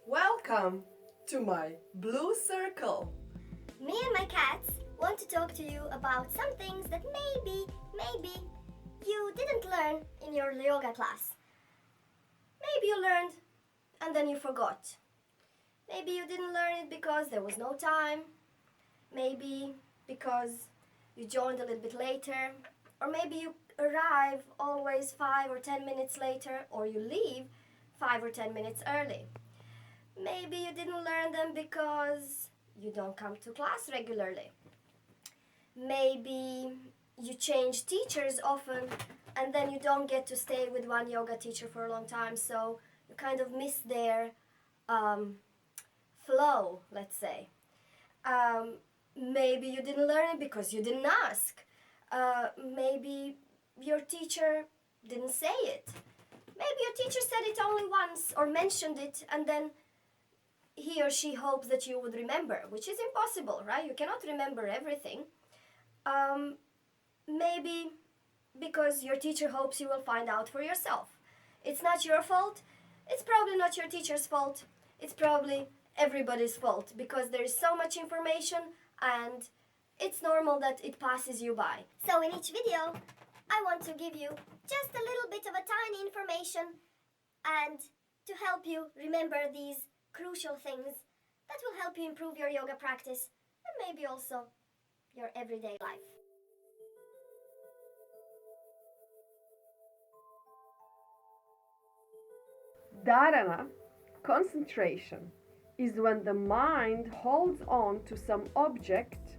Welcome to my blue circle. Me and my cats want to talk to you about some things that maybe you didn't learn in your yoga class. Maybe you learned and then you forgot. Maybe you didn't learn it because there was no time. Maybe because you joined a little bit later. Or maybe you arrive always 5 or 10 minutes later, or you leave 5 or 10 minutes early. Maybe you didn't learn them because you don't come to class regularly. Maybe you change teachers often and then you don't get to stay with one yoga teacher for a long time, so you kind of miss their flow, let's say. Maybe you didn't learn it because you didn't ask. Maybe your teacher didn't say it. Maybe your teacher said it only once or mentioned it, and then he or she hopes that you would remember, which is impossible, right? You cannot remember everything. Maybe because your teacher hopes you will find out for yourself. It's not your fault. It's probably not your teacher's fault. It's probably everybody's fault because there is so much information and it's normal that it passes you by. So in each video, I want to give you just a little bit of a tiny information and to help you remember these crucial things that will help you improve your yoga practice and maybe also your everyday life. Dharana, concentration, is when the mind holds on to some object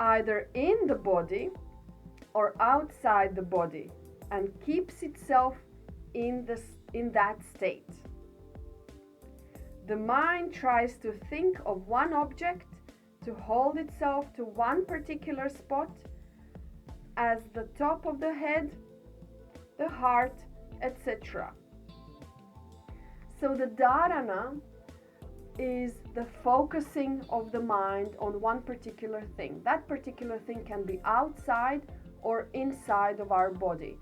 either in the body or outside the body and keeps itself in that state. The mind tries to think of one object to hold itself to one particular spot as the top of the head, the heart, etc. So the dharana is the focusing of the mind on one particular thing. That particular thing can be outside or inside of our body.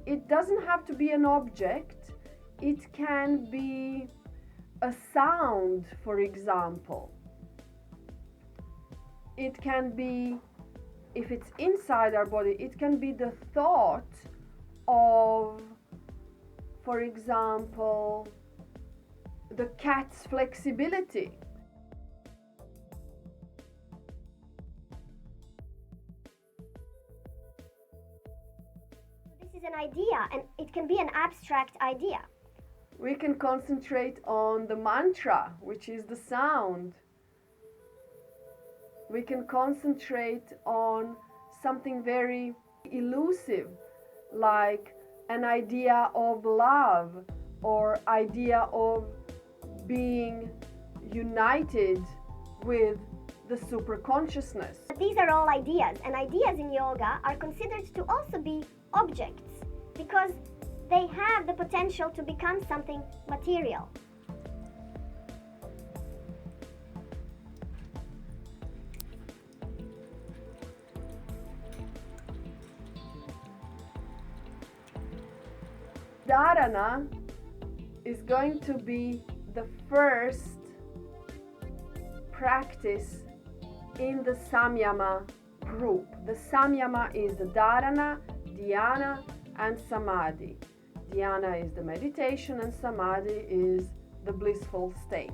It doesn't have to be an object. It can be a sound, for example. It can be, if it's inside our body, it can be the thought of, for example, the cat's flexibility. This is an idea, and it can be an abstract idea. We can concentrate on the mantra, which is the sound. We can concentrate on something very elusive, like an idea of love or idea of being united with the superconsciousness. These are all ideas, and ideas in yoga are considered to also be objects because they have the potential to become something material. Dharana is going to be the first practice in the Samyama group. The Samyama is the Dharana, Dhyana, and Samadhi. Dhyana is the meditation and Samadhi is the blissful state.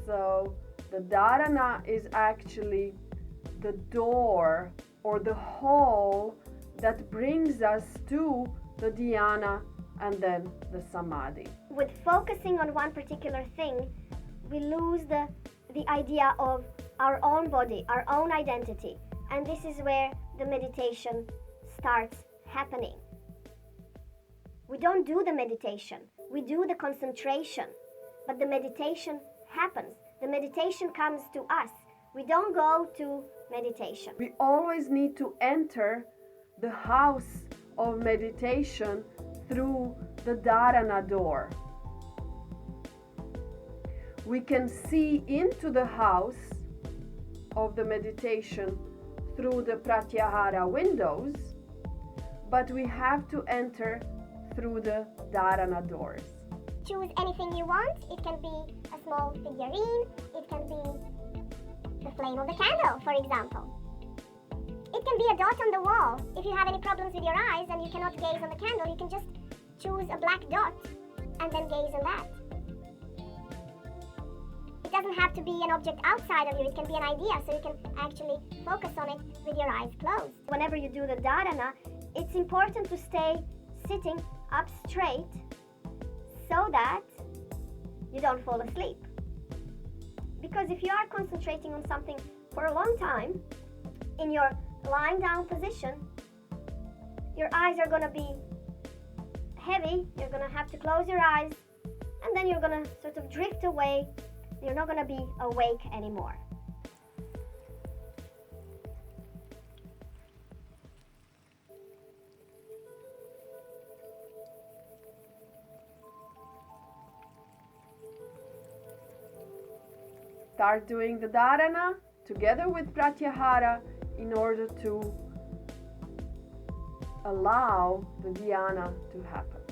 So the Dharana is actually the door or the hall that brings us to the Dhyana and then the Samadhi. With focusing on one particular thing, we lose the idea of our own body, our own identity. And this is where the meditation starts happening. We don't do the meditation, we do the concentration, but the meditation happens. The meditation comes to us. We don't go to meditation. We always need to enter the house of meditation through the Dharana door. We can see into the house of the meditation through the Pratyahara windows, but we have to enter through the Dharana doors. Choose anything you want. It can be a small figurine. It can be the flame of the candle, for example. It can be a dot on the wall. If you have any problems with your eyes and you cannot gaze on the candle, you can just choose a black dot and then gaze on that. It doesn't have to be an object outside of you. It can be an idea, so you can actually focus on it with your eyes closed. Whenever you do the dharana, it's important to stay sitting up straight so that you don't fall asleep. Because if you are concentrating on something for a long time, in your lying down position, your eyes are going to be heavy, you're going to have to close your eyes, and then you're going to sort of drift away. You're not going to be awake anymore. Start doing the dharana together with pratyahara in order to allow the dhyana to happen.